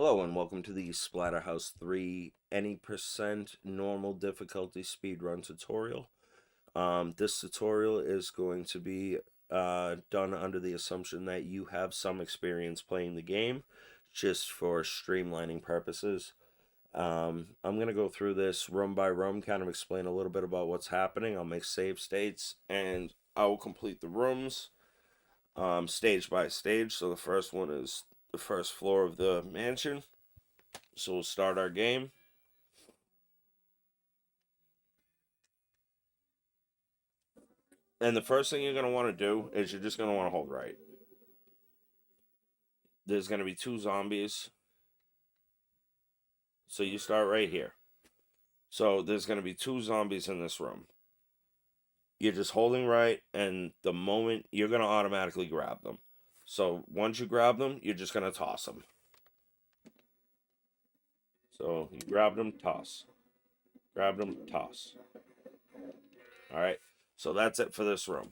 Hello and welcome to the Splatterhouse 3 any percent normal difficulty speedrun tutorial. This tutorial is going to be done under the assumption that you have some experience playing the game, just for streamlining purposes. I'm going to go through this room by room, kind of explain a little bit about what's happening. I'll make save states, and I will complete the rooms stage by stage. So the first one is the first floor of the mansion. So we'll start our game. And the first thing you're going to want to do is you're just going to want to hold right. There's going to be two zombies. So you start right here. So there's going to be two zombies in this room. You're just holding right, and the moment you're going to automatically grab them. So once you grab them, you're just going to toss them. So you grab them, toss. Grab them, toss. All right. So that's it for this room.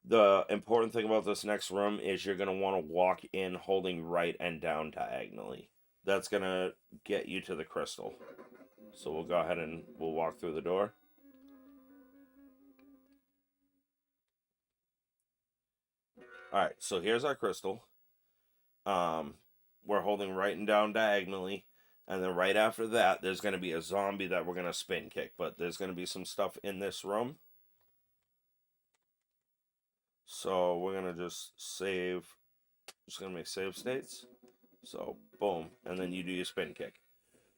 The important thing about this next room is you're going to want to walk in holding right and down diagonally. That's going to get you to the crystal. So we'll go ahead and we'll walk through the door. Alright, so here's our crystal. We're holding right and down diagonally. And then right after that, there's going to be a zombie that we're going to spin kick. But there's going to be some stuff in this room. So we're going to just save. Just going to make save states. So, boom. And then you do your spin kick.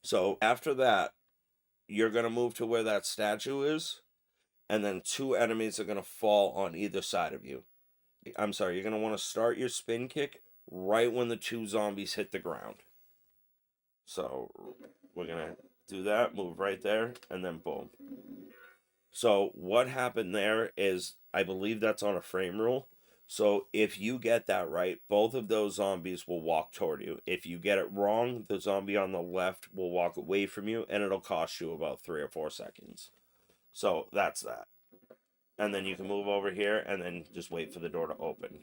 So, after that, you're going to move to where that statue is. And then two enemies are going to fall on either side of you. I'm sorry, you're going to want to start your spin kick right when the two zombies hit the ground. So, we're going to do that, move right there, and then boom. So, what happened there is, I believe that's on a frame rule. So, if you get that right, both of those zombies will walk toward you. If you get it wrong, the zombie on the left will walk away from you, and it'll cost you about 3 or 4 seconds. So, that's that. And then you can move over here and then just wait for the door to open.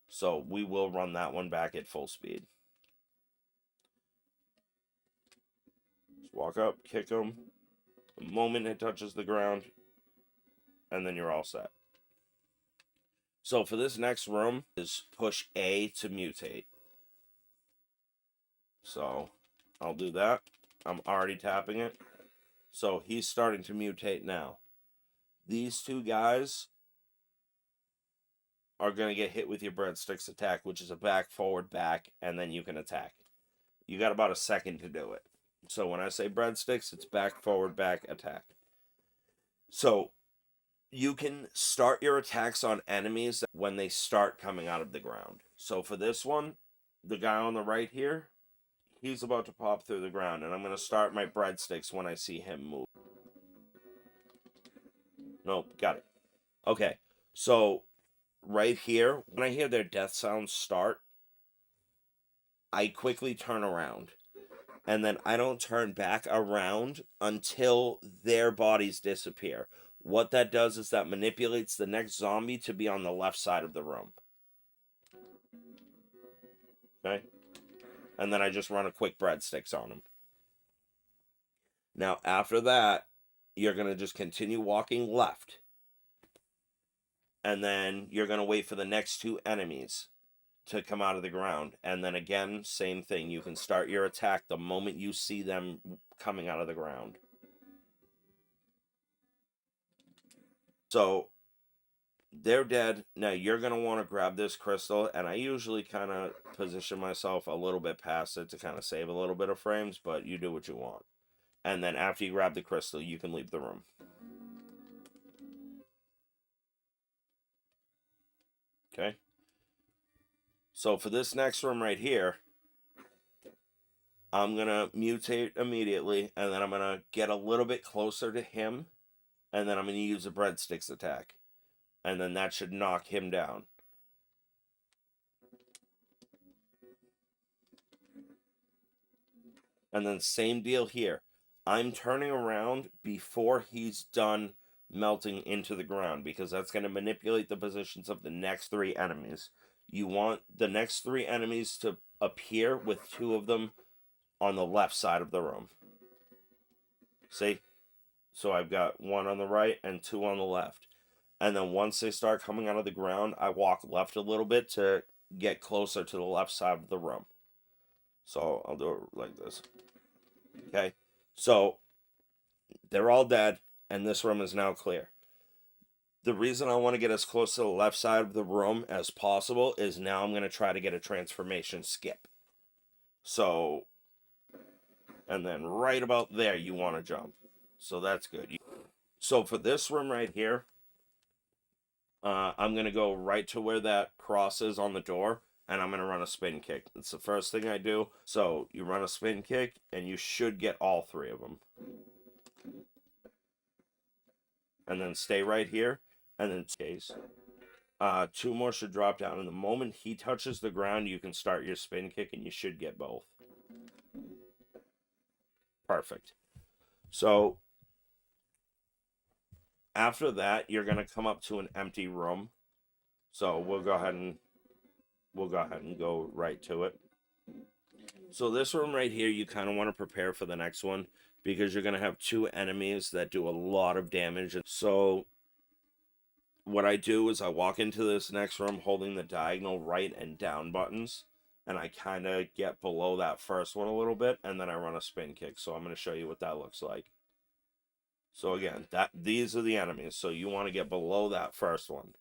So we will run that one back at full speed. Just walk up, kick him. The moment it touches the ground, and then you're all set. So for this next room is push A to mutate. So I'll do that. I'm already tapping it. So he's starting to mutate now. These two guys are going to get hit with your breadsticks attack, which is a back, forward, back, and then you can attack. You got about a second to do it. So when I say breadsticks, it's back, forward, back, attack. So you can start your attacks on enemies when they start coming out of the ground. So for this one, the guy on the right here, he's about to pop through the ground, and I'm going to start my breadsticks when I see him move. Nope, got it. Okay, so right here, when I hear their death sounds start, I quickly turn around. And then I don't turn back around until their bodies disappear. What that does is that manipulates the next zombie to be on the left side of the room. Okay? And then I just run a quick breadsticks on him. Now, after that, you're going to just continue walking left. And then you're going to wait for the next two enemies to come out of the ground. And then again, same thing. You can start your attack the moment you see them coming out of the ground. So they're dead. Now you're going to want to grab this crystal, and I usually kind of position myself a little bit past it to kind of save a little bit of frames, but you do what you want. And then after you grab the crystal, you can leave the room. Okay? So for this next room right here, I'm going to mutate immediately, and then I'm going to get a little bit closer to him, and then I'm going to use a breadsticks attack. And then that should knock him down. And then same deal here. I'm turning around before he's done melting into the ground, because that's going to manipulate the positions of the next three enemies. You want the next three enemies to appear with two of them on the left side of the room. See? So I've got 1 on the right and 2 on the left. And then once they start coming out of the ground, I walk left a little bit to get closer to the left side of the room. So I'll do it like this. Okay? So they're all dead, and this room is now clear. The reason I want to get as close to the left side of the room as possible is now I'm going to try to get a transformation skip. So, and then right about there, you want to jump. So that's good. So for this room right here, I'm going to go right to where that cross is on the door, and I'm going to run a spin kick. It's the first thing I do. So you run a spin kick, and you should get all 3 of them. And then stay right here, and then case. 2 more should drop down, and the moment he touches the ground, you can start your spin kick, and you should get both. Perfect. So after that, you're going to come up to an empty room. So we'll go ahead and go right to it. So this room right here, you kind of want to prepare for the next one, because you're going to have 2 enemies that do a lot of damage. So what I do is I walk into this next room holding the diagonal right and down buttons, and I kind of get below that first one a little bit, and then I run a spin kick. So I'm going to show you what that looks like. So again, these are the enemies, so you want to get below that first one.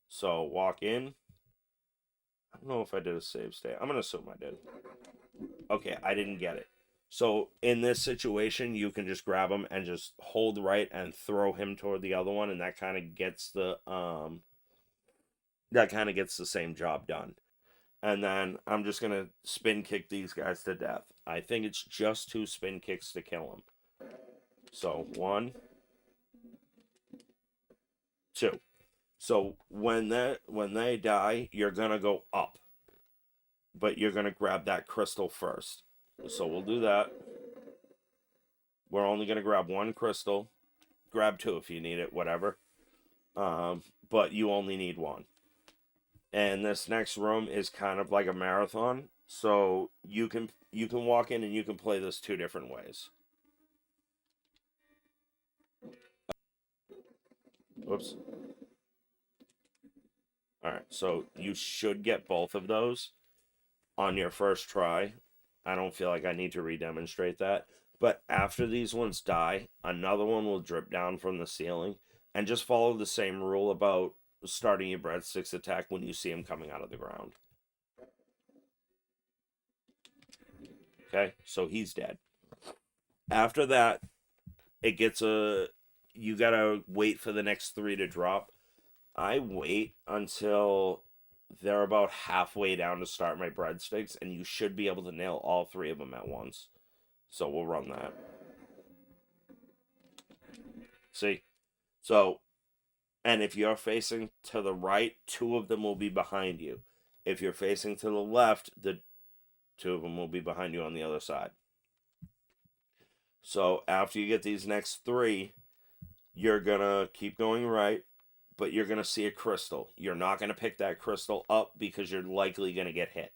So walk in. I don't know if I did a save state. I'm going to assume I did. Okay, I didn't get it. So in this situation, you can just grab him and just hold right and throw him toward the other one, and that kind of gets the same job done. And then I'm just gonna spin kick these guys to death. I think it's just 2 spin kicks to kill them. So 1, 2. So when they die, you're gonna go up, but you're gonna grab that crystal first. So we'll do that. We're only going to grab 1 crystal. Grab 2 if you need it, whatever. But you only need 1. And this next room is kind of like a marathon. So you can walk in and you can play this 2 different ways. Oops. Alright, so you should get both of those on your first try. I don't feel like I need to re-demonstrate that. But after these ones die, another one will drip down from the ceiling. And just follow the same rule about starting your breadsticks attack when you see him coming out of the ground. Okay, so he's dead. After that, it gets you gotta wait for the next 3 to drop. I wait until they're about halfway down to start my breadsticks, and you should be able to nail all 3 of them at once. So we'll run that. See? So, and if you're facing to the right, 2 of them will be behind you. If you're facing to the left, the 2 of them will be behind you on the other side. So after you get these next 3, you're gonna keep going right, but you're gonna see a crystal. You're not gonna pick that crystal up because you're likely gonna get hit.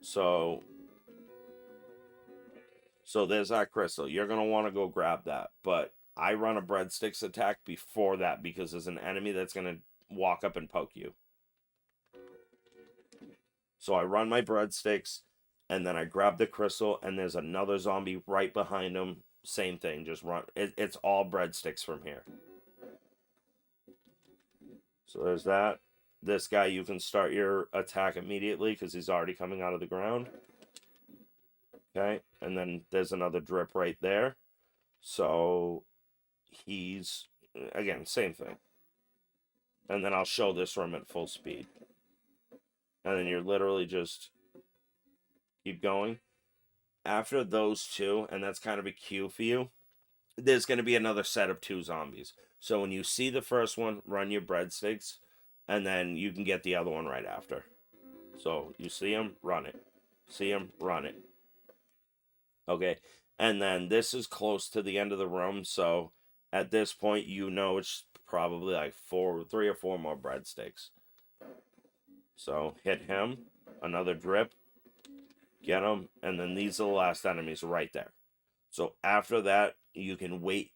So there's that crystal. You're gonna want to go grab that, but I run a breadsticks attack before that because there's an enemy that's gonna walk up and poke you. So I run my breadsticks, and then I grab the crystal, and there's another zombie right behind him. Same thing, just run. It's all breadsticks from here. So there's that. This guy, you can start your attack immediately because he's already coming out of the ground. Okay, and then there's another drip right there. So he's, again, same thing. And then I'll show this room at full speed. And then you're literally just keep going. After those 2, and that's kind of a cue for you, there's going to be another set of 2 zombies. So when you see the first one, run your breadsticks, and then you can get the other one right after. So you see him, run it. See him, run it. Okay, and then this is close to the end of the room, so at this point, you know it's probably like 3 or 4 more breadsticks. So hit him, another drip, Get them, and then these are the last enemies right there. So after that, you can wait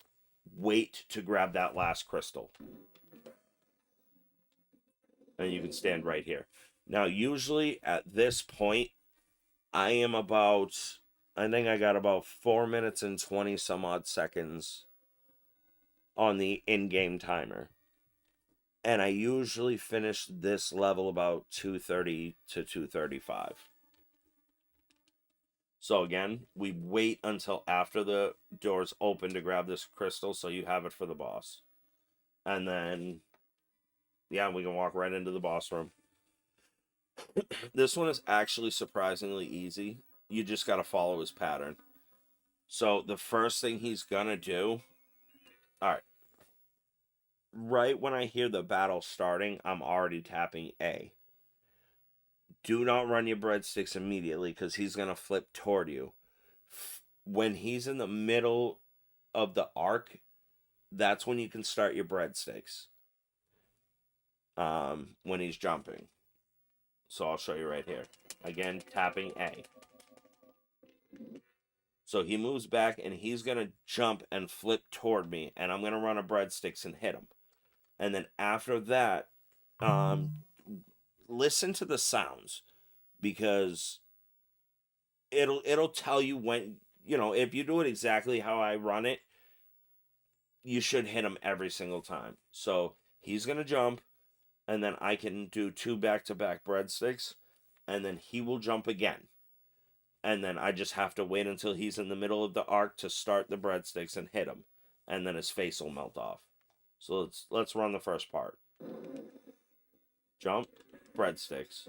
to grab that last crystal. And you can stand right here. Now, usually at this point, I think I got about 4 minutes and 20 some odd seconds on the in-game timer. And I usually finish this level about 2:30 to 2:35. So again, we wait until after the doors open to grab this crystal so you have it for the boss. And then, yeah, we can walk right into the boss room. This one is actually surprisingly easy. You just got to follow his pattern. So the first thing he's going to do... Alright. Right when I hear the battle starting, I'm already tapping A. Do not run your breadsticks immediately because he's going to flip toward you. When he's in the middle of the arc, that's when you can start your breadsticks. When he's jumping. So I'll show you right here. Again, tapping A. So he moves back and he's going to jump and flip toward me. And I'm going to run a breadsticks and hit him. And then after that, listen to the sounds. Because it'll tell you when, if you do it exactly how I run it, you should hit him every single time. So he's going to jump. And then I can do 2 back-to-back breadsticks. And then he will jump again. And then I just have to wait until he's in the middle of the arc to start the breadsticks and hit him. And then his face will melt off. So let's run the first part. Jump, breadsticks.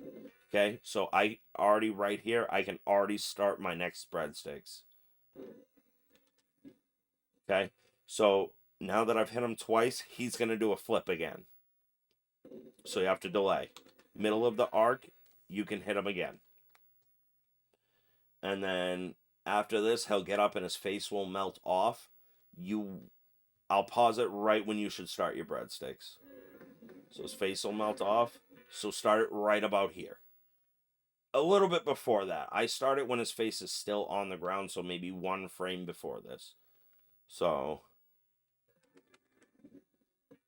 Okay, so I already right here, I can already start my next breadsticks. Okay, so now that I've hit him twice, he's going to do a flip again. So you have to delay. Middle of the arc, you can hit him again. And then after this, he'll get up and his face will melt off. I'll pause it right when you should start your breadsticks. So his face will melt off. So start it right about here. A little bit before that. I start it when his face is still on the ground, so maybe 1 frame before this. So...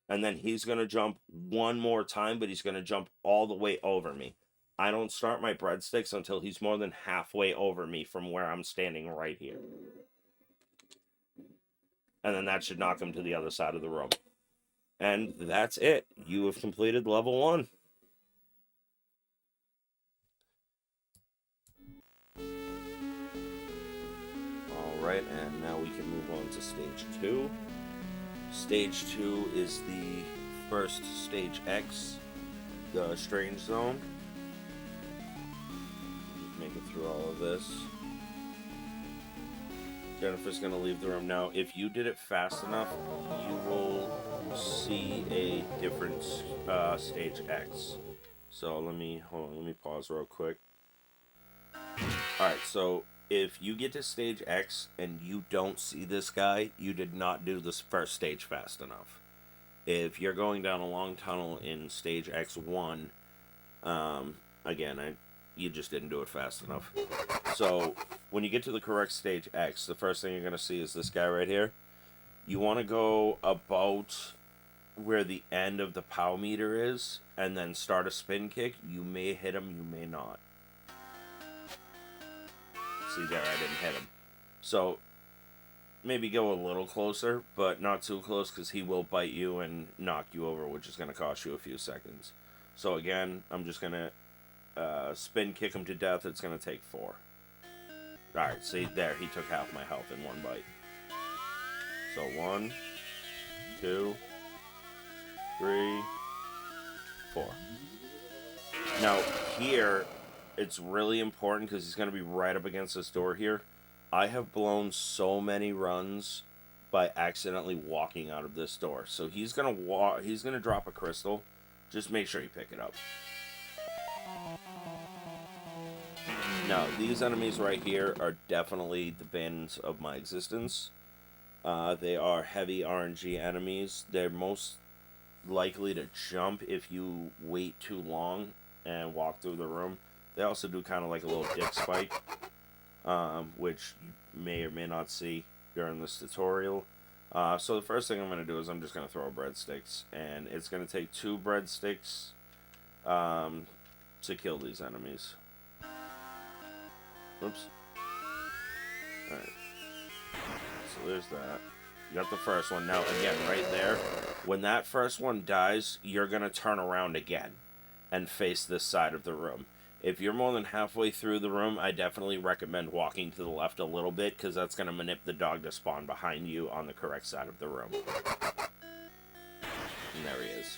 And then he's going to jump one more time, but he's going to jump all the way over me. I don't start my breadsticks until he's more than halfway over me from where I'm standing right here. And then that should knock him to the other side of the room. And that's it. You have completed level 1. Alright, and now we can move on to stage 2. Stage 2 is the first stage X, the strange zone. Just make it through all of this. Jennifer's going to leave the room now. If you did it fast enough, you will see a different stage X. So let me pause real quick. Alright, so if you get to stage X and you don't see this guy, you did not do this first stage fast enough. If you're going down a long tunnel in stage X1, again, you just didn't do it fast enough. So when you get to the correct stage X, the first thing you're going to see is this guy right here. You want to go about where the end of the POW meter is, and then start a spin kick. You may hit him, you may not. See there, I didn't hit him. So, maybe go a little closer, but not too close because he will bite you and knock you over, which is going to cost you a few seconds. So again, I'm just going to spin kick him to death. It's going to take 4. Alright, see there, he took half my health in 1 bite. So 1, 2, 3, 4. Now, here... it's really important because he's going to be right up against this door here. I have blown so many runs by accidentally walking out of this door. So he's going to drop a crystal. Just make sure you pick it up. Now, these enemies right here are definitely the bans of my existence. They are heavy RNG enemies. They're most likely to jump if you wait too long and walk through the room. They also do kind of like a little dick spike. which you may or may not see during this tutorial. So the first thing I'm going to do is I'm just going to throw breadsticks, and it's going to take 2 breadsticks to kill these enemies. Oops. Alright. So there's that. You got the first one. Now, again, right there, when that first one dies, you're going to turn around again and face this side of the room. If you're more than halfway through the room, I definitely recommend walking to the left a little bit, because that's going to manip the dog to spawn behind you on the correct side of the room. And there he is.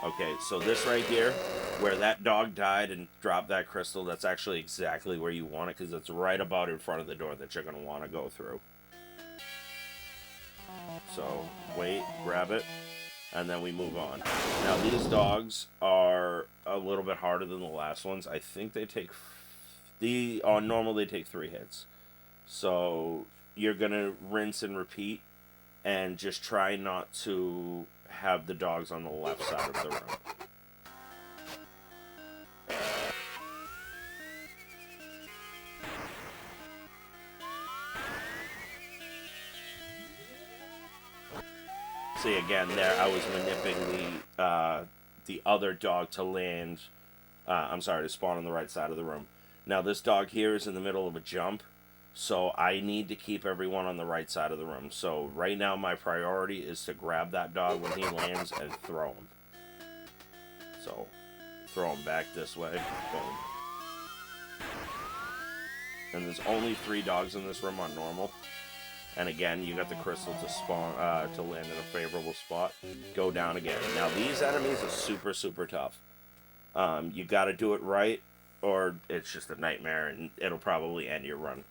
Okay, so this right here, where that dog died and dropped that crystal, that's actually exactly where you want it, because it's right about in front of the door that you're going to want to go through. So, wait, grab it, and then we move on. Now, these dogs are a little bit harder than the last ones. I think they take... normally they take 3 hits. So, you're going to rinse and repeat, and just try not to have the dogs on the left side of the room. See, again, there I was manipulating the other dog to land, to spawn on the right side of the room. Now, this dog here is in the middle of a jump, so I need to keep everyone on the right side of the room. So right now my priority is to grab that dog when he lands and throw him. So throw him back this way. Boom. And there's only 3 dogs in this room on normal. And again, you got the crystal to spawn, to land in a favorable spot. Go down again. Now, these enemies are super, super tough. You got to do it right, or it's just a nightmare, and it'll probably end your run.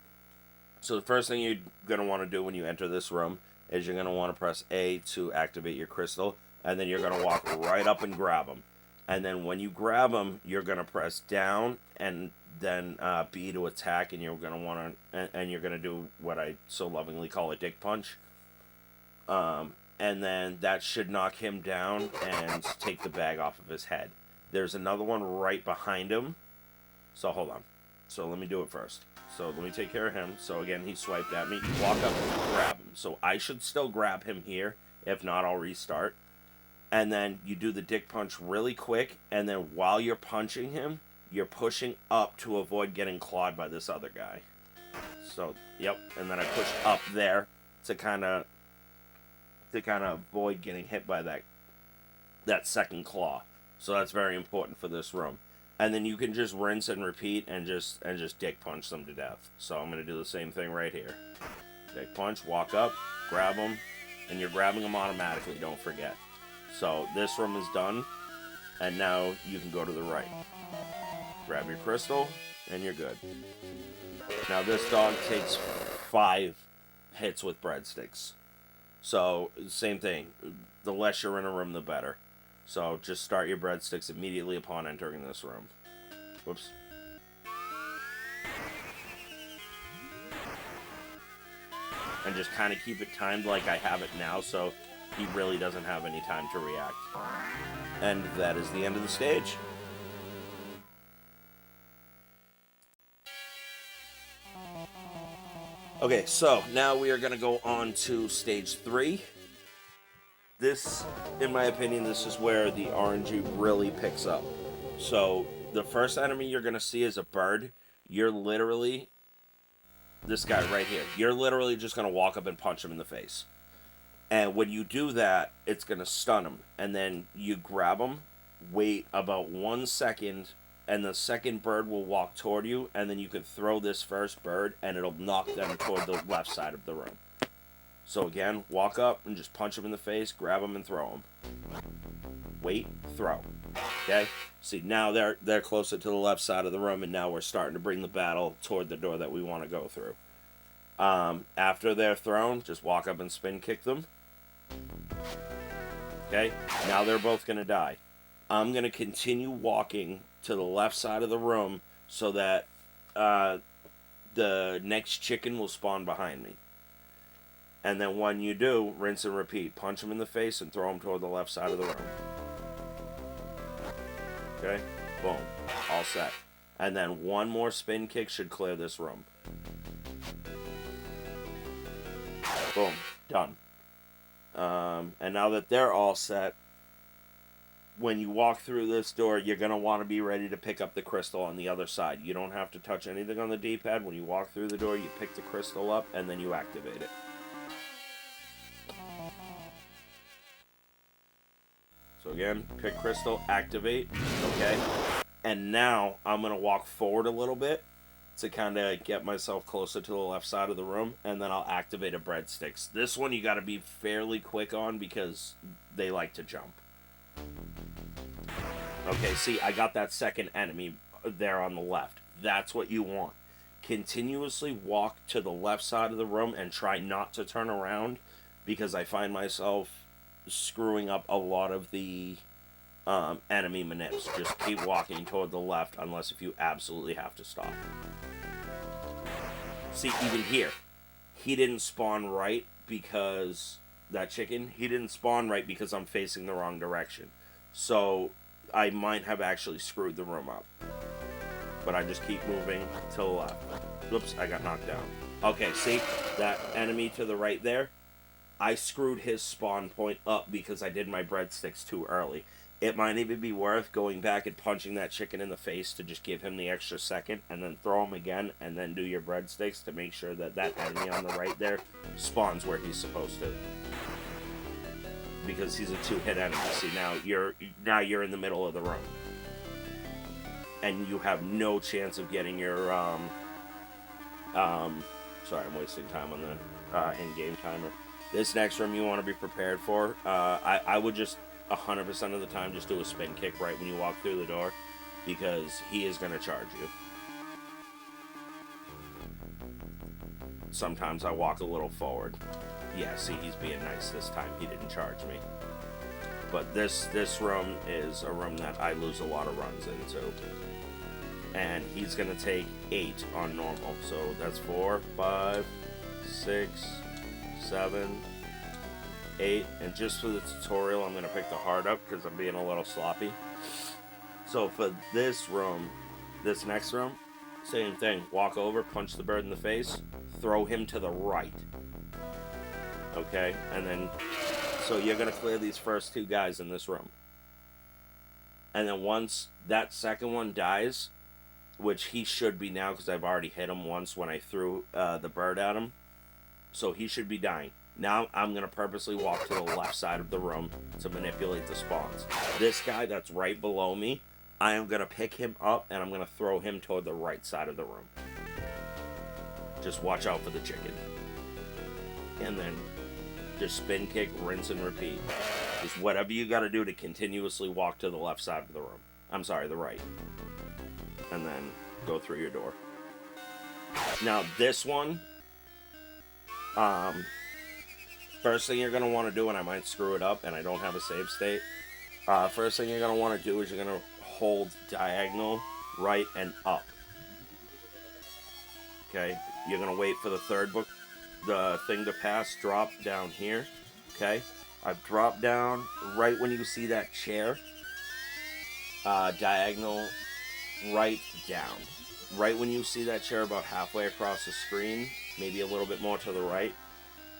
So the first thing you're going to want to do when you enter this room is you're going to want to press A to activate your crystal, and then you're going to walk right up and grab them. And then when you grab them, you're going to press down and then B to attack, and you're going to want to, and you're going to do what I so lovingly call a dick punch. And then that should knock him down and take the bag off of his head. There's another one right behind him. So hold on. So let me do it first. So let me take care of him. So again, he swiped at me. You walk up and grab him. So I should still grab him here. If not, I'll restart. And then you do the dick punch really quick. And then while you're punching him, you're pushing up to avoid getting clawed by this other guy. So, yep. And then I push up there to kind of avoid getting hit by that second claw. So that's very important for this room. And then you can just rinse and repeat and just dick punch them to death. So I'm going to do the same thing right here. Dick punch, walk up, grab them, and you're grabbing them automatically, don't forget. So this room is done, and now you can go to the right. Grab your crystal, and you're good. Now this dog takes 5 hits with breadsticks. So, same thing. The less you're in a room, the better. So, just start your breadsticks immediately upon entering this room. Whoops. And just kind of keep it timed like I have it now, so he really doesn't have any time to react. And that is the end of the stage. Okay, so now we are going to go on to stage 3. This, in my opinion, this is where the RNG really picks up. So, the first enemy you're going to see is a bird. You're literally, this guy right here, you're literally just going to walk up and punch him in the face. And when you do that, it's going to stun him. And then you grab him, wait about 1 second, and the second bird will walk toward you, and then you can throw this first bird, and it'll knock them toward the left side of the room. So again, walk up and just punch him in the face, grab him and throw him. Wait, throw. Okay? See, now they're closer to the left side of the room, and now we're starting to bring the battle toward the door that we want to go through. After they're thrown, just walk up and spin kick them. Okay? Now they're both going to die. I'm going to continue walking to the left side of the room so that the next chicken will spawn behind me. And then when you do, rinse and repeat. Punch him in the face and throw him toward the left side of the room. Okay? Boom. All set. And then one more spin kick should clear this room. Boom. Done. And now that they're all set, when you walk through this door, you're going to want to be ready to pick up the crystal on the other side. You don't have to touch anything on the D-pad. When you walk through the door, you pick the crystal up, and then you activate it. So again, pick crystal, activate, okay? And now I'm going to walk forward a little bit to kind of get myself closer to the left side of the room, and then I'll activate a breadsticks. This one you got to be fairly quick on because they like to jump. Okay, see, I got that second enemy there on the left. That's what you want. Continuously walk to the left side of the room and try not to turn around, because I find myself screwing up a lot of the enemy manips. Just keep walking toward the left unless if you absolutely have to stop. See, even here, he didn't spawn right because that chicken, he didn't spawn right because I'm facing the wrong direction. So I might have actually screwed the room up. But I just keep moving to the left. Oops, I got knocked down. Okay, see, that enemy to the right there, I screwed his spawn point up because I did my breadsticks too early. It might even be worth going back and punching that chicken in the face to just give him the extra second, and then throw him again, and then do your breadsticks to make sure that that enemy on the right there spawns where he's supposed to. Because he's a two-hit enemy. See, now you're in the middle of the room, and you have no chance of getting your sorry, I'm wasting time on the in-game timer. This next room you want to be prepared for. I would just 100% of the time just do a spin kick right when you walk through the door, because he is going to charge you. Sometimes I walk a little forward. Yeah, see, he's being nice this time. He didn't charge me. But this room is a room that I lose a lot of runs into. And he's going to take 8 on normal. So that's 4, 5, 6, 7, 8. And just for the tutorial, I'm going to pick the hard up because I'm being a little sloppy. So for this room, this next room, same thing. Walk over, punch the bird in the face, throw him to the right. Okay, and then, so you're going to clear these first 2 guys in this room. And then once that second one dies, which he should be now because I've already hit him once when I threw the bird at him. So he should be dying. Now I'm going to purposely walk to the left side of the room to manipulate the spawns. This guy that's right below me, I am going to pick him up and I'm going to throw him toward the right side of the room. Just watch out for the chicken. And then just spin kick, rinse, and repeat. Just whatever you got to do to continuously walk to the left side of the room. I'm sorry, the right. And then go through your door. Now this one, first thing you're going to want to do, and I might screw it up and I don't have a save state. First thing you're going to want to do is you're going to hold diagonal, right, and up. Okay? You're going to wait for the the thing to pass, drop down here. Okay? I've dropped down right when you see that chair. Diagonal, right, down. Right when you see that chair about halfway across the screen, maybe a little bit more to the right,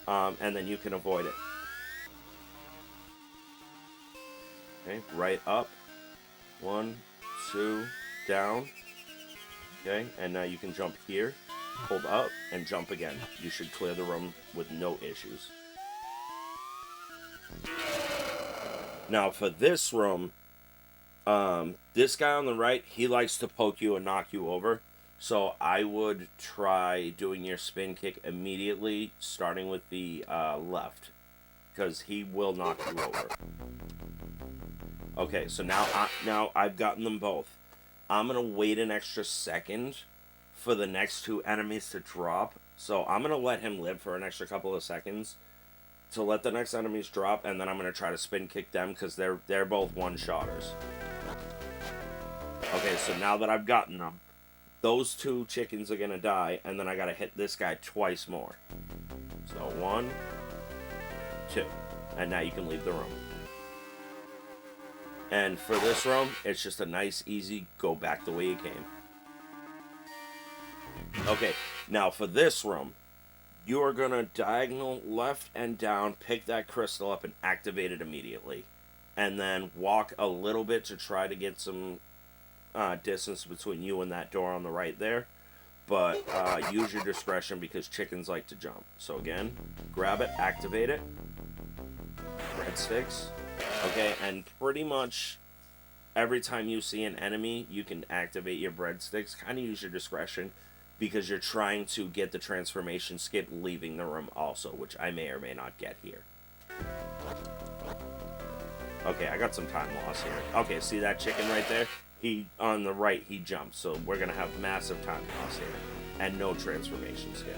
and then you can avoid it. Okay, right up, 1, 2, down. Okay, and now you can jump here, hold up, and jump again. You should clear the room with no issues. Now for this room, this guy on the right, he likes to poke you and knock you over. So I would try doing your spin kick immediately, starting with the left, because he will knock you over. Okay, so now I've gotten them both. I'm going to wait an extra second for the next 2 enemies to drop. So I'm going to let him live for an extra couple of seconds to let the next enemies drop, and then I'm going to try to spin kick them because they're both one-shotters. Okay, so now that I've gotten them, those 2 chickens are going to die, and then I got to hit this guy twice more. So 1, 2, and now you can leave the room. And for this room, it's just a nice, easy, go back the way you came. Okay, now for this room, you are going to diagonal left and down, pick that crystal up and activate it immediately. And then walk a little bit to try to get some distance between you and that door on the right there. But use your discretion because chickens like to jump. So again, grab it, activate it. Breadsticks. Okay, and pretty much every time you see an enemy, you can activate your breadsticks. Kind of use your discretion because you're trying to get the transformation skip leaving the room also, which I may or may not get here. Okay, I got some time loss here. Okay, see that chicken right there? He, on the right, he jumps, so we're going to have massive time loss here. And no transformation skip.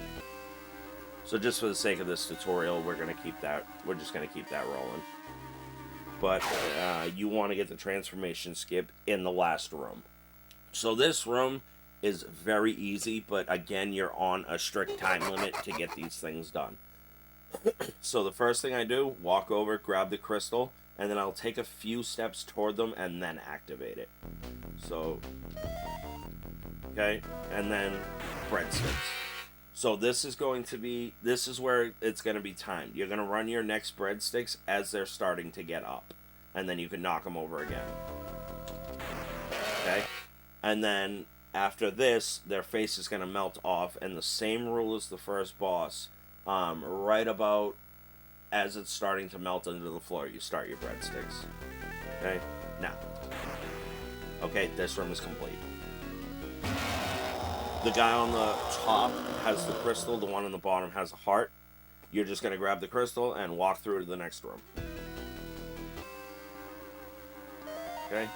So just for the sake of this tutorial, we're just going to keep that rolling. But you want to get the transformation skip in the last room. So this room is very easy, but again, you're on a strict time limit to get these things done. So the first thing I do, walk over, grab the crystal, and then I'll take a few steps toward them and then activate it. So, okay, and then breadsticks. So this is where it's going to be timed. You're going to run your next breadsticks as they're starting to get up, and then you can knock them over again. Okay, and then after this, their face is going to melt off, and the same rule as the first boss. Right about as it's starting to melt into the floor, you start your breadsticks. Okay, now. Okay, this room is complete. The guy on the top has the crystal, the one on the bottom has a heart. You're just going to grab the crystal and walk through to the next room. Okay,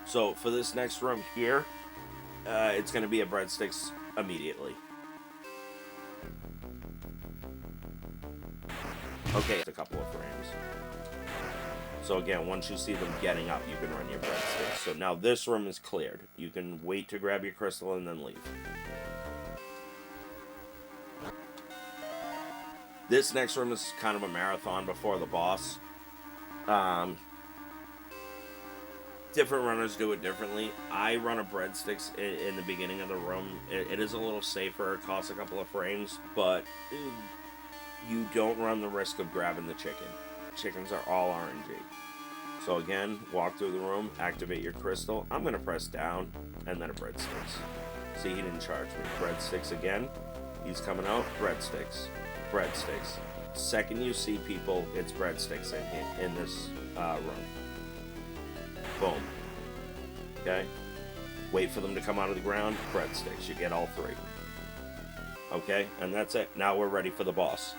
so for this next room here, it's going to be a breadsticks immediately. Okay, a couple of frames. So again, once you see them getting up, you can run your breadsticks. So now this room is cleared. You can wait to grab your crystal and then leave. This next room is kind of a marathon before the boss. Different runners do it differently. I run a breadsticks in the beginning of the room. It is a little safer. It costs a couple of frames, but you don't run the risk of grabbing the chicken. Chickens are all RNG. So again, walk through the room, activate your crystal. I'm going to press down, and then a breadsticks. See, he didn't charge me. Breadsticks again. He's coming out. Breadsticks. Breadsticks. Second you see people, it's breadsticks in this room. Boom. Okay? Wait for them to come out of the ground. Breadsticks. You get all three. Okay? And that's it. Now we're ready for the boss.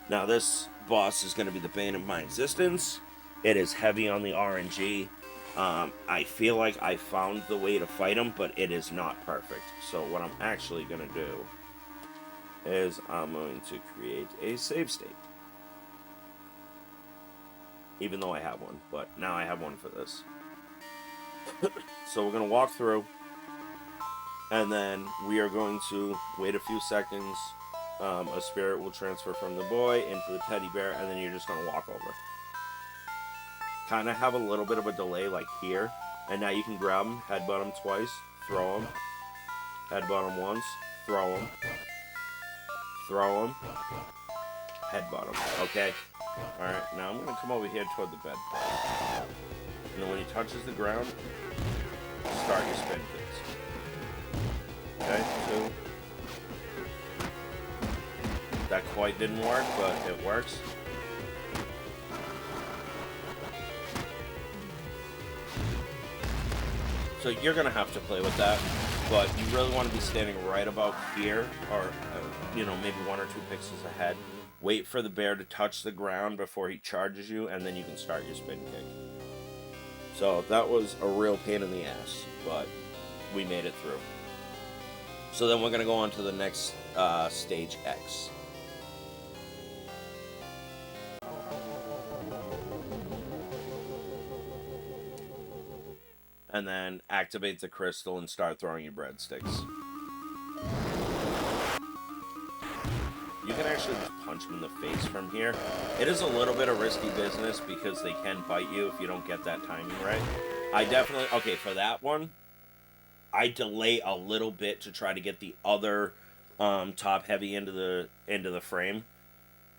Now this boss is going to be the bane of my existence. It is heavy on the RNG. I feel like I found the way to fight him, but it is not perfect. So what I'm actually going to do is I'm going to create a save state. Even though I have one, but now I have one for this. So we're going to walk through, and then we are going to wait a few seconds. A spirit will transfer from the boy into the teddy bear, and then you're just going to walk over. Kind of have a little bit of a delay like here, and now you can grab him, headbutt him twice, throw him, headbutt him once, throw him, headbutt him. Okay? Alright, now I'm going to come over here toward the bed. And then when he touches the ground, start your spin kicks. Okay, 2. That quite didn't work, but it works. So you're going to have to play with that, but you really want to be standing right about here, or, maybe 1 or 2 pixels ahead. Wait for the bear to touch the ground before he charges you, and then you can start your spin kick. So that was a real pain in the ass, but we made it through. So then we're going to go on to the next stage X. And then activate the crystal and start throwing your breadsticks. You can actually just punch them in the face from here. It is a little bit of risky business because they can bite you if you don't get that timing right. I definitely... Okay, for that one, I delay a little bit to try to get the other top heavy into the frame.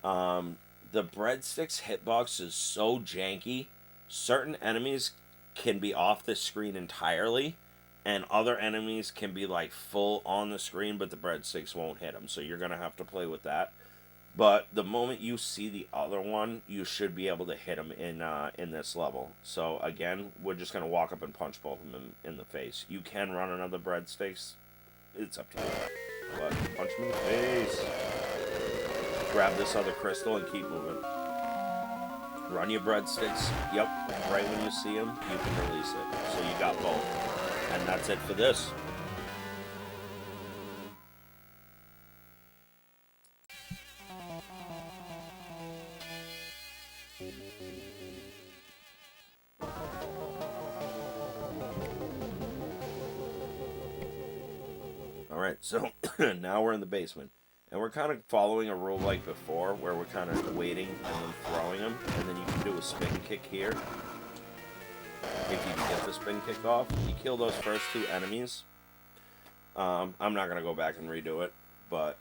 The breadsticks hitbox is so janky. Certain enemies can be off the screen entirely, and other enemies can be like full on the screen, but the breadsticks won't hit them. So you're gonna have to play with that. But the moment you see the other one, you should be able to hit them in this level. So again, we're just gonna walk up and punch both of them in the face. You can run another breadsticks. It's up to you. But punch them in the face. Grab this other crystal and keep moving. Run your breadsticks. Yep. Right when you see them, you can release it. So you got both. And that's it for this. Alright, so now we're in the basement. And we're kind of following a rule like before, where we're kind of waiting and then throwing them. And then you can do a spin kick here. If you can get the spin kick off. You kill those first two enemies. I'm not going to go back and redo it. But,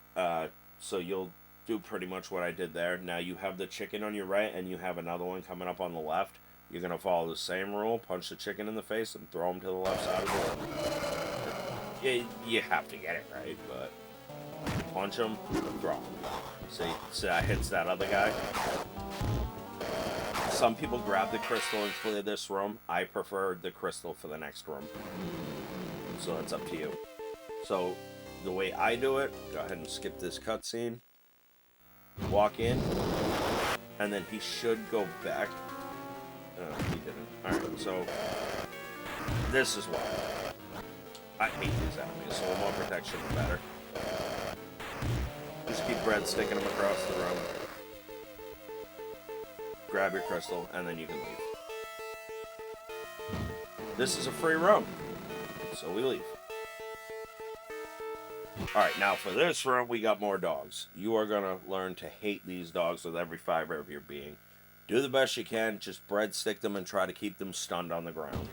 so you'll do pretty much what I did there. Now you have the chicken on your right, and you have another one coming up on the left. You're going to follow the same rule. Punch the chicken in the face and throw him to the left side of the room. You have to get it right, but punch him, throw him. See that hits that other guy. Some people grab the crystal and clear this room. I prefer the crystal for the next room. So it's up to you. So the way I do it, go ahead and skip this cutscene. Walk in, and then he should go back. He didn't. Alright, so this is why. I hate these enemies, so the more protection, the better. Just keep breadsticking them across the room. Grab your crystal, and then you can leave. This is a free room, so we leave. Alright, now for this room, we got more dogs. You are going to learn to hate these dogs with every fiber of your being. Do the best you can, just breadstick them and try to keep them stunned on the ground.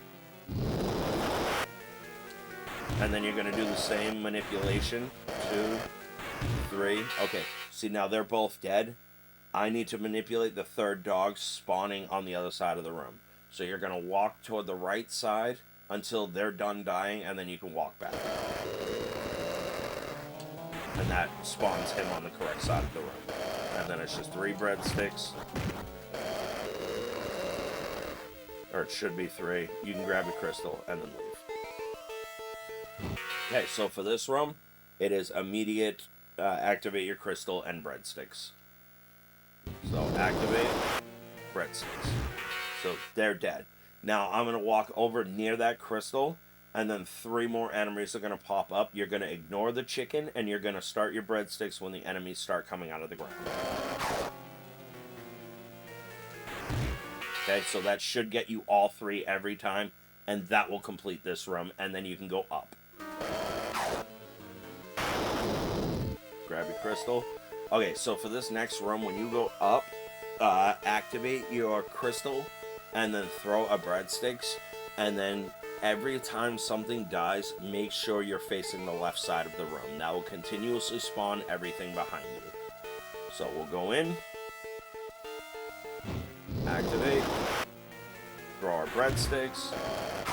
And then you're going to do the same manipulation. 2, 3. Okay, see now they're both dead. I need to manipulate the third dog spawning on the other side of the room. So you're going to walk toward the right side until they're done dying, and then you can walk back. And that spawns him on the correct side of the room. And then it's just 3 breadsticks. Or it should be 3. You can grab a crystal and then leave. Okay, so for this room, it is immediate activate your crystal and breadsticks. So activate, breadsticks. So they're dead. Now I'm going to walk over near that crystal, and then 3 more enemies are going to pop up. You're going to ignore the chicken, and you're going to start your breadsticks when the enemies start coming out of the ground. Okay, so that should get you all 3 every time, and that will complete this room, and then you can go up. Grab your crystal. Okay, so for this next room, when you go up, activate your crystal, and then throw a breadsticks, and then every time something dies, make sure you're facing the left side of the room. That will continuously spawn everything behind you. So we'll go in, activate, throw our breadsticks,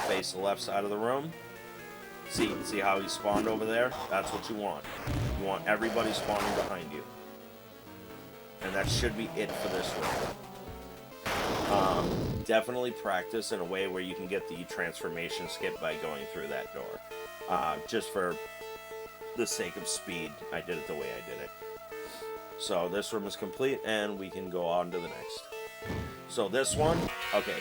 face the left side of the room. See how he spawned over there? That's what you want. You want everybody spawning behind you. And that should be it for this room. Definitely practice in a way where you can get the transformation skip by going through that door. Just for the sake of speed, I did it the way I did it. So this room is complete, and we can go on to the next. So this one, okay,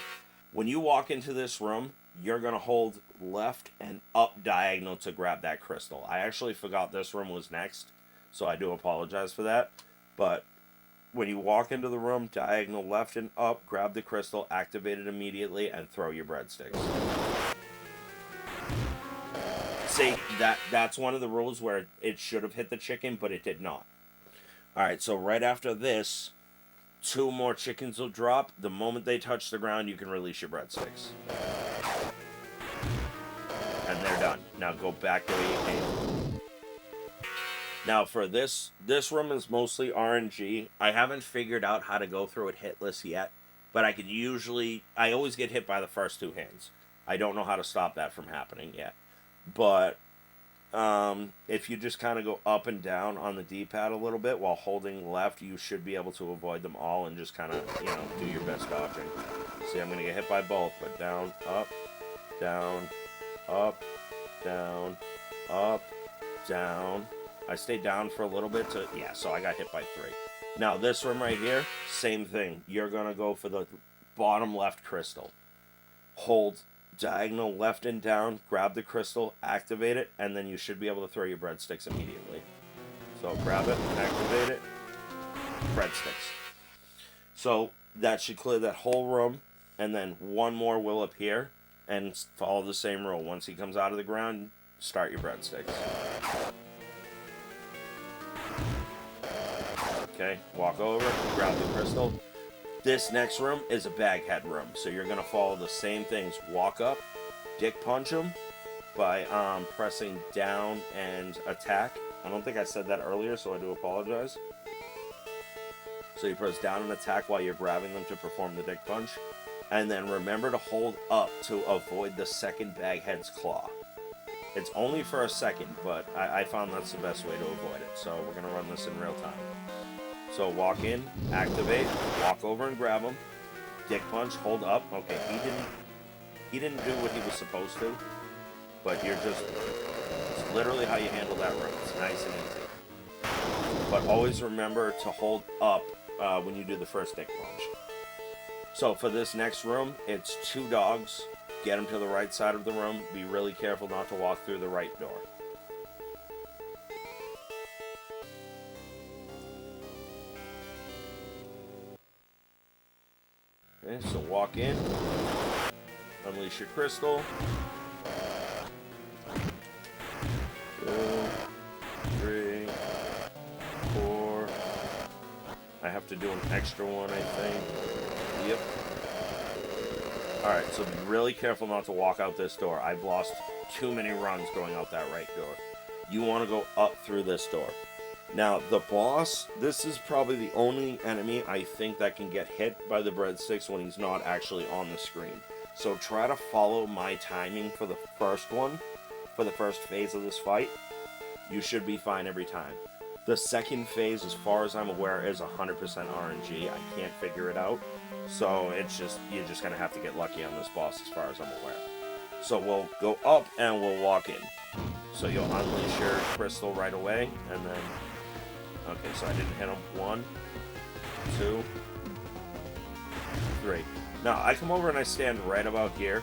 when you walk into this room, you're going to hold left and up diagonal to grab that crystal. I actually forgot this room was next, so I do apologize for that. But when you walk into the room, diagonal left and up, grab the crystal, activate it immediately, and throw your breadsticks. See, that's one of the rules where it should have hit the chicken, but it did not. Alright, so right after this, 2 more chickens will drop. The moment they touch the ground, you can release your breadsticks. and they're done. Now go back the way you came. Now for this room is mostly RNG. I haven't figured out how to go through it hitless yet, but I always get hit by the first two hands. I don't know how to stop that from happening yet. But if you just kind of go up and down on the D-pad a little bit while holding left, you should be able to avoid them all and just kind of, do your best dodging. See, I'm going to get hit by both, but down, up, down, up, down, up, down. I stayed down for a little bit so I got hit by 3. Now, this room right here, same thing. You're going to go for the bottom left crystal. Hold diagonal left and down, grab the crystal, activate it, and then you should be able to throw your breadsticks immediately. So grab it, activate it, breadsticks. So that should clear that whole room, and then one more will appear, and follow the same rule. Once he comes out of the ground, start your breadsticks. Okay, walk over, grab the crystal. This next room is a bag head room, so you're going to follow the same things. Walk up, dick punch him by pressing down and attack. I don't think I said that earlier, so I do apologize. So you press down and attack while you're grabbing them to perform the dick punch. And then remember to hold up to avoid the second bag head's claw. It's only for a second, but I found that's the best way to avoid it. So we're going to run this in real time. So walk in, activate, walk over and grab him, dick punch, hold up. Okay, he didn't do what he was supposed to, but it's literally how you handle that room. It's nice and easy. But always remember to hold up when you do the first dick punch. So for this next room, it's 2 dogs. Get them to the right side of the room. Be really careful not to walk through the right door. Okay, so walk in, unleash your crystal. 2, 3, 4. I have to do an extra one, I think. Yep. Alright, so be really careful not to walk out this door. I've lost too many runs going out that right door. You want to go up through this door. Now, the boss, this is probably the only enemy I think that can get hit by the breadsticks when he's not actually on the screen. So try to follow my timing for the first one, for the first phase of this fight. You should be fine every time. The second phase, as far as I'm aware, is 100% RNG. I can't figure it out. So you're just going to have to get lucky on this boss as far as I'm aware. So we'll go up and we'll walk in. So you'll unleash your crystal right away, and then... Okay, so I didn't hit him. 1, 2, 3. Now, I come over and I stand right about here.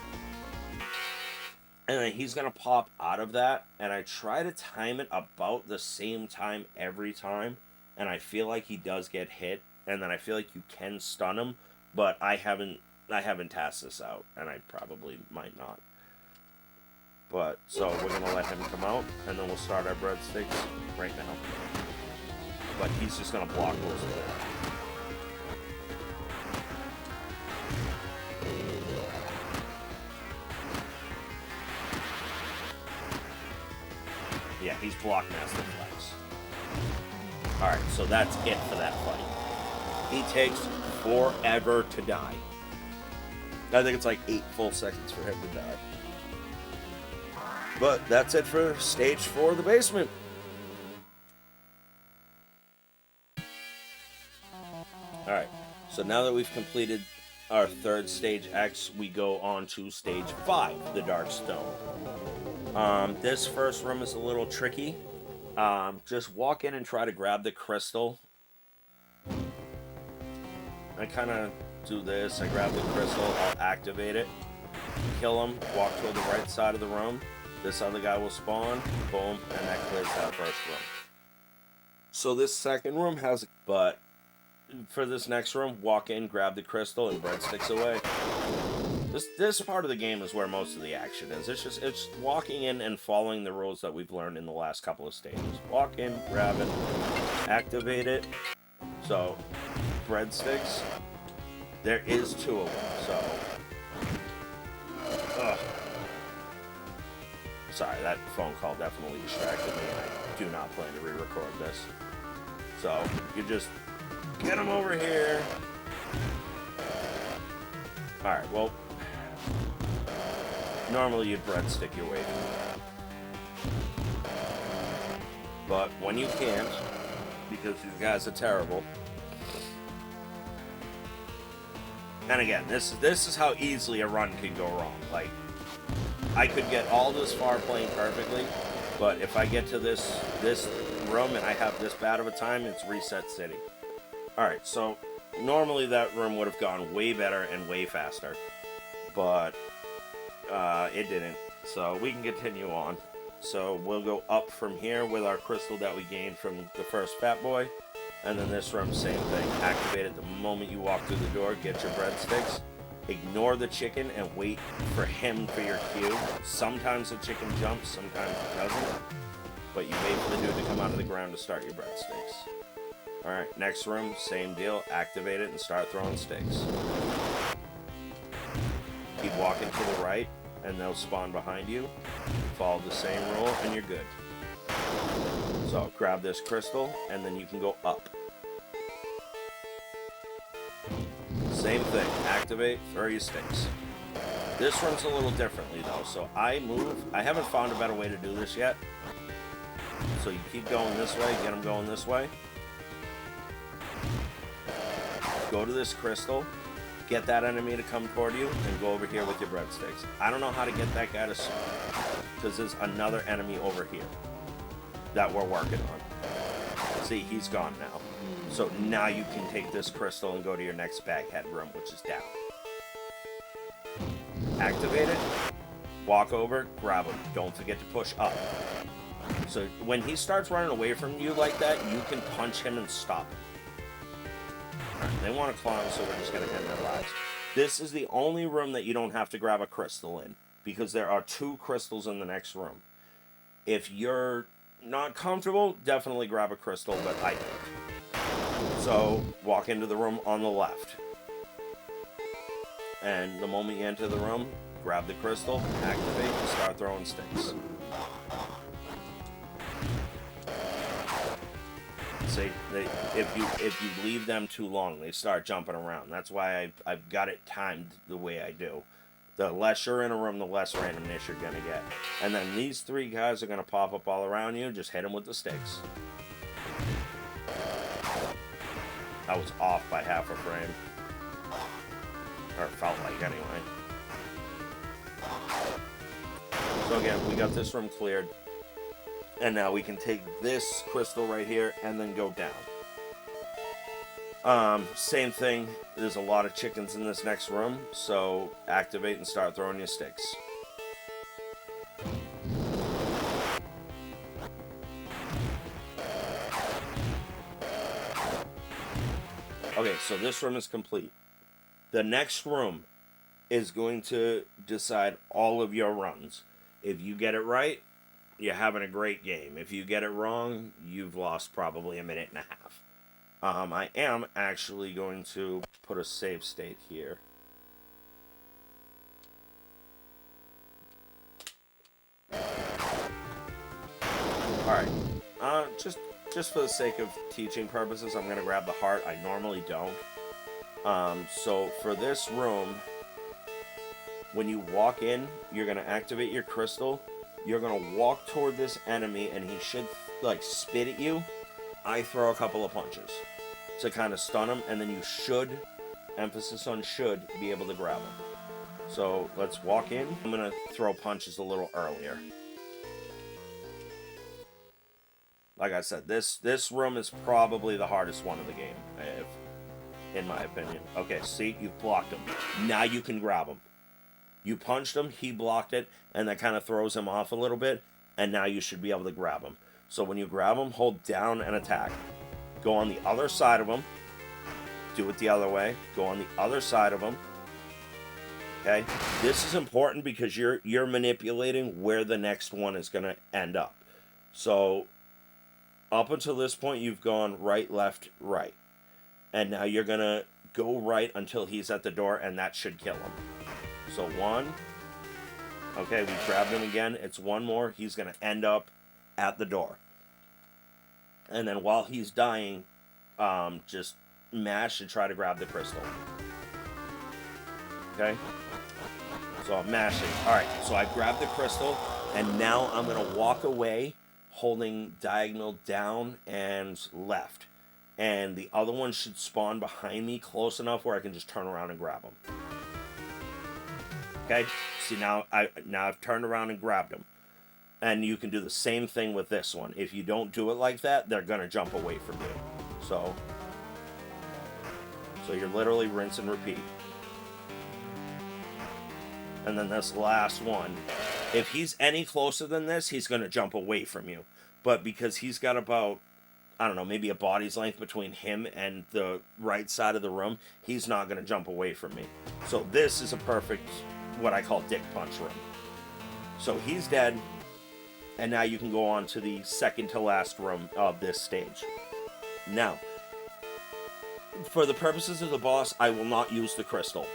And then he's going to pop out of that. And I try to time it about the same time every time. And I feel like he does get hit. And then I feel like you can stun him. But I haven't tasked this out. And I probably might not. But, so we're going to let him come out. And then we'll start our breadsticks right now. But he's just going to block those there. Yeah, he's block master flex. Alright, so that's it for that fight. He takes forever to die. I think it's like 8 full seconds for him to die. But that's it for stage 4 of the basement. Alright, so now that we've completed our third stage X, we go on to stage 5, the Dark Stone. This first room is a little tricky. Just walk in and try to grab the crystal. I kind of do this. I grab the crystal, I'll activate it, kill him, walk toward the right side of the room. This other guy will spawn, boom, and that clears that first room. So this second room has, but for this next room, walk in, grab the crystal, and breadsticks away. This part of the game is where most of the action is. It's walking in and following the rules that we've learned in the last couple of stages. Walk in, grab it, activate it. So, breadsticks. There is 2 of them, so... Sorry, that phone call definitely distracted me, and I do not plan to re-record this. So, you just get him over here. Alright, well, normally you'd breadstick your way through. But when you can't, because these guys are terrible. And again, this is how easily a run can go wrong. Like, I could get all this far playing perfectly, but if I get to this room and I have this bad of a time, it's reset city. Alright, so normally that room would have gone way better and way faster, but it didn't. So we can continue on. So we'll go up from here with our crystal that we gained from the first Fat Boy. And then this room, same thing. Activate it the moment you walk through the door. Get your breadsticks. Ignore the chicken and wait for him for your cue. Sometimes the chicken jumps, sometimes it doesn't. But you wait for the dude to come out of the ground to start your breadsticks. Alright, next room, same deal. Activate it and start throwing sticks. Keep walking to the right, and they'll spawn behind you. Follow the same rule, and you're good. So, grab this crystal, and then you can go up. Same thing. Activate, throw your sticks. This runs a little differently, though. So, I move. I haven't found a better way to do this yet. So, you keep going this way, get them going this way. Go to this crystal. Get that enemy to come toward you, and go over here with your breadsticks. I don't know how to get that guy to swim, because there's another enemy over here that we're working on. See, he's gone now. So now you can take this crystal and go to your next baghead room, which is down. Activate it, walk over, grab him. Don't forget to push up. So when he starts running away from you like that, you can punch him and stop him. Alright, they want to claw him, so we're just going to end their lives. This is the only room that you don't have to grab a crystal in, because there are 2 crystals in the next room. If you're not comfortable, definitely grab a crystal, but I don't. So, walk into the room on the left. And the moment you enter the room, grab the crystal, activate, and start throwing sticks. See, if you leave them too long, they start jumping around. That's why I've got it timed the way I do. The less you're in a room, the less randomness you're going to get. And then these 3 guys are going to pop up all around you. Just hit them with the sticks. I was off by half a frame. Or felt like, anyway. So again, we got this room cleared. And now we can take this crystal right here and then go down. Same thing. There's a lot of chickens in this next room, so activate and start throwing your sticks. Okay, so this room is complete. The next room is going to decide all of your runs. If you get it right, you're having a great game. If you get it wrong, you've lost probably a minute and a half. I am actually going to put a save state here. Alright, just for the sake of teaching purposes, I'm going to grab the heart. I normally don't. So for this room, when you walk in, you're going to activate your crystal. You're going to walk toward this enemy, and he should, like, spit at you. I throw a couple of punches to kind of stun him, and then you should, emphasis on should, be able to grab him. So let's walk in. I'm going to throw punches a little earlier. Like I said, this room is probably the hardest one of the game, in my opinion. Okay, see, you've blocked him. Now you can grab him. You punched him, he blocked it, and that kind of throws him off a little bit, and now you should be able to grab him. So when you grab him, hold down and attack. Go on the other side of him. Do it the other way. Go on the other side of him. Okay? This is important because you're manipulating where the next one is going to end up. So up until this point, you've gone right, left, right. And now you're going to go right until he's at the door, and that should kill him. So 1, Okay, we grabbed him again. It's one more. He's going to end up at the door. And then while he's dying, just mash and try to grab the crystal. Okay? So I'm mashing. Alright, so I grabbed the crystal, and now I'm going to walk away holding diagonal down and left. And the other one should spawn behind me close enough where I can just turn around and grab them. Okay? See, now I've turned around and grabbed them. And you can do the same thing with this one. If you don't do it like that, they're going to jump away from you. So you're literally rinse and repeat. And then this last one, if he's any closer than this, he's going to jump away from you. But because he's got about, I don't know, maybe a body's length between him and the right side of the room, he's not going to jump away from me. So this is a perfect, what I call dick punch room. So he's dead. And now you can go on to the second to last room of this stage. Now, for the purposes of the boss, I will not use the crystal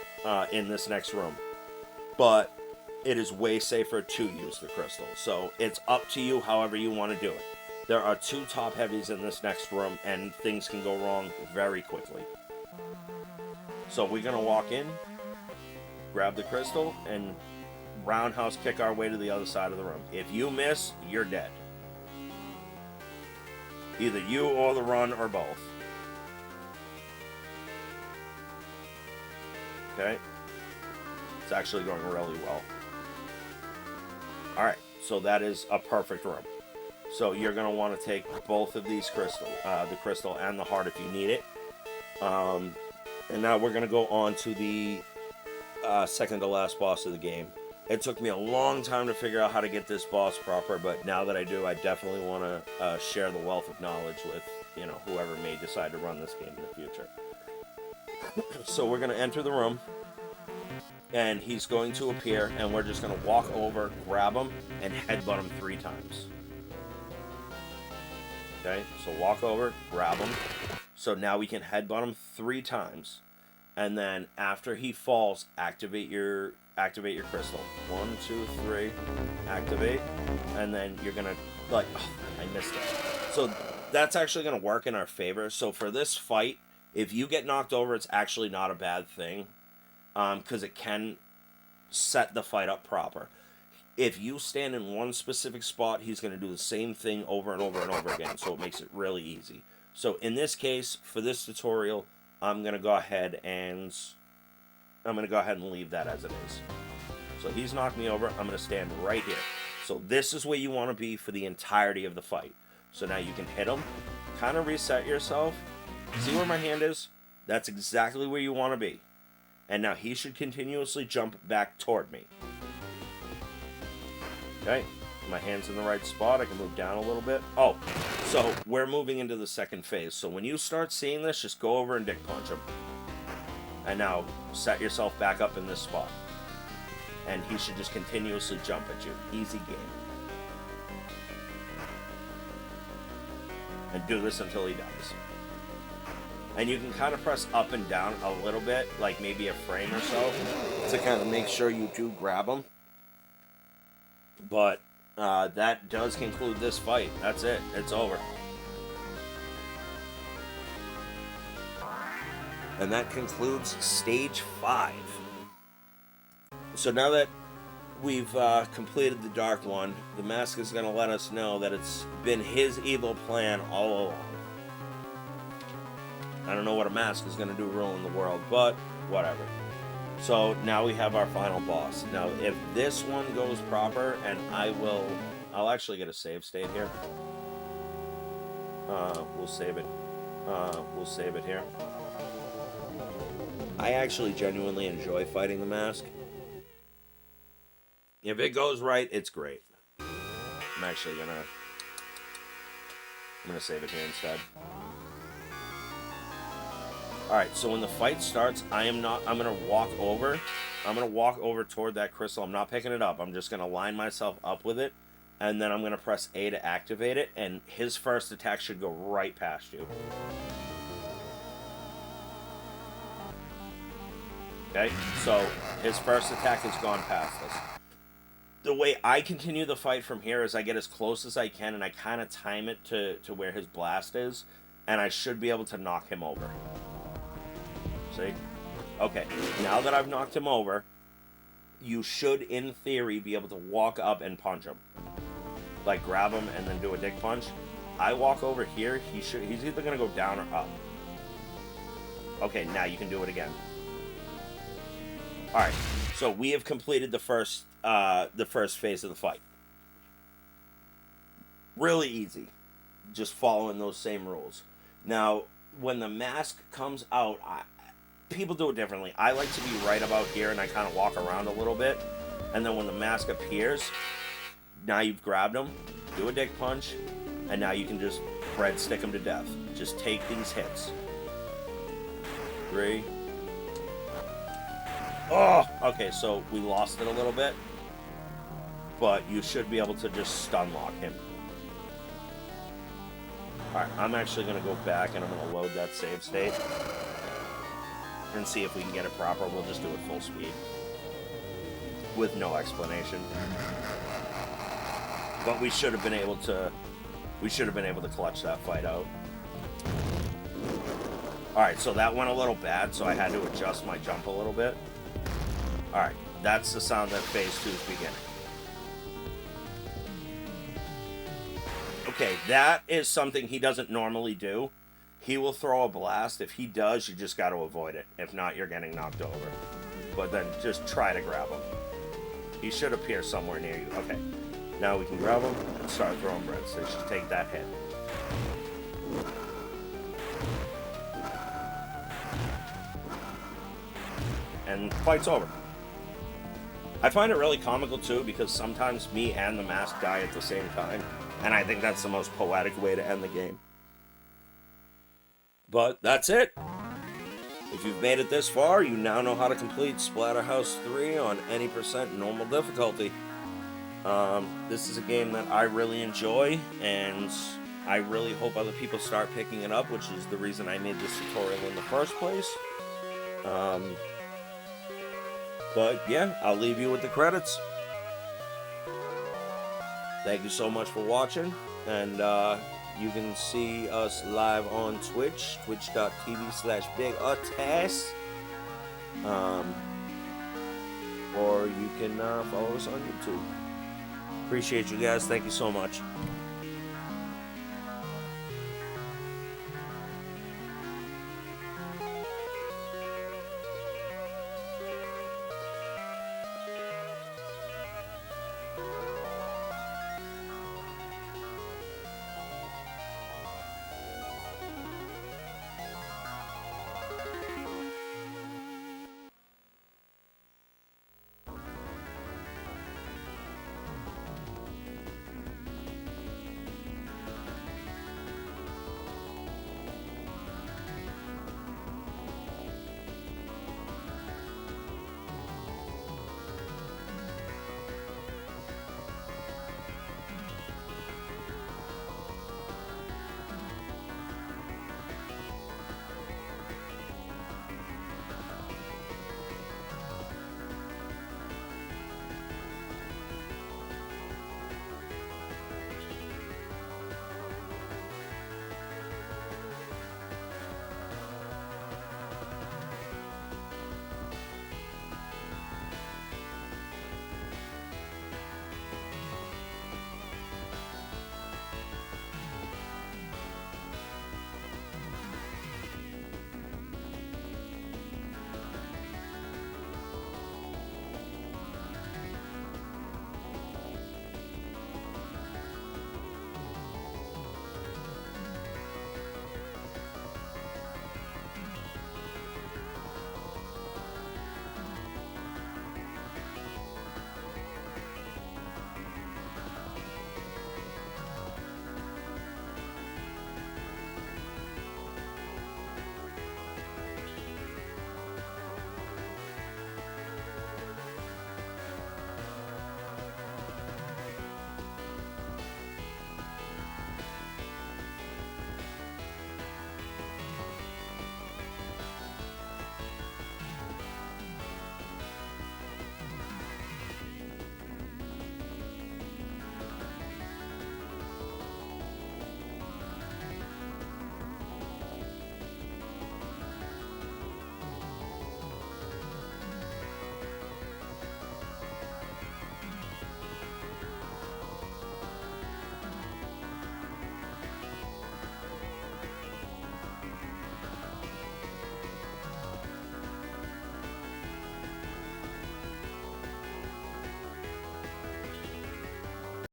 in this next room. But it is way safer to use the crystal. So it's up to you however you want to do it. There are 2 top heavies in this next room, and things can go wrong very quickly. So we're going to walk in, grab the crystal, and roundhouse kick our way to the other side of the room. If you miss, you're dead. Either you or the run or both. Okay? It's actually going really well. Alright, so that is a perfect room. So you're going to want to take both of these crystals, the crystal and the heart if you need it. And now we're going to go on to the second to last boss of the game. It took me a long time to figure out how to get this boss proper, but now that I do, I definitely want to share the wealth of knowledge with, whoever may decide to run this game in the future. So we're going to enter the room, and he's going to appear, and we're just going to walk over, grab him, and headbutt him 3 times. Okay, so walk over, grab him. So now we can headbutt him 3 times, and then after he falls, activate your crystal. 1, 2, 3, activate, and then you're gonna I missed it. So that's actually gonna work in our favor. So for this fight, if you get knocked over, it's actually not a bad thing, because it can set the fight up proper. If you stand in one specific spot, he's gonna do the same thing over and over and over again. So it makes it really easy. So in this case, for this tutorial, I'm gonna go ahead and leave that as it is. So he's knocked me over. I'm going to stand right here. So this is where you want to be for the entirety of the fight. So now you can hit him, kind of reset yourself. See where my hand is? That's exactly where you want to be. And now he should continuously jump back toward me. Okay, my hand's in the right spot. I can move down a little bit. Oh, so we're moving into the second phase. So when you start seeing this, just go over and dick punch him. And now set yourself back up in this spot. And he should just continuously jump at you. Easy game. And do this until he dies. And you can kind of press up and down a little bit, like maybe a frame or so, to kind of make sure you do grab him. But that does conclude this fight. That's it. It's over. And that concludes Stage 5. So now that we've completed the Dark One, the mask is going to let us know that it's been his evil plan all along. I don't know what a mask is going to do ruling the world, but whatever. So now we have our final boss. Now, if this one goes proper, and I'll actually get a save state here. We'll save it. We'll save it here. I actually genuinely enjoy fighting the mask. If it goes right, it's great. I'm actually gonna save it here instead. Alright, so when the fight starts, I'm gonna walk over. I'm gonna walk over toward that crystal. I'm not picking it up. I'm just gonna line myself up with it. And then I'm gonna press A to activate it, and his first attack should go right past you. Okay, so his first attack has gone past us. the way I continue the fight from here is I get as close as I can, and I kind of time it to where his blast is, and I should be able to knock him over. See? Okay, now that I've knocked him over, you should, in theory, be able to walk up and punch him. Like, grab him and then do a dick punch. I walk over here, he's either going to go down or up. Okay, now you can do it again. Alright, so we have completed the first phase of the fight. Really easy. Just following those same rules. Now, when the mask comes out, people do it differently. I like to be right about here, and I kind of walk around a little bit. And then when the mask appears, now you've grabbed him, do a dick punch, and now you can just breadstick him to death. Just take these hits. 3. Oh! Okay, so we lost it a little bit. But you should be able to just stun lock him. Alright, I'm actually going to go back and I'm going to load that save state. And see if we can get it proper. We'll just do it full speed. With no explanation. But we should have been able to... clutch that fight out. Alright, so that went a little bad, so I had to adjust my jump a little bit. Alright, that's the sound that phase 2 is beginning. Okay, that is something he doesn't normally do. He will throw a blast. If he does, you just got to avoid it. If not, you're getting knocked over. But then just try to grab him. He should appear somewhere near you. Okay, now we can grab him and start throwing breadsticks. Just take that hit. And fight's over. I find it really comical too, because sometimes me and the mask die at the same time, and I think that's the most poetic way to end the game. But that's it. If you've made it this far, you now know how to complete Splatterhouse 3 on any % normal difficulty. This is a game that I really enjoy, and I really hope other people start picking it up, which is the reason I made this tutorial in the first place. But yeah, I'll leave you with the credits. Thank you so much for watching, and you can see us live on Twitch, twitch.tv/BigUtAss. Or you can follow us on YouTube. Appreciate you guys. Thank you so much.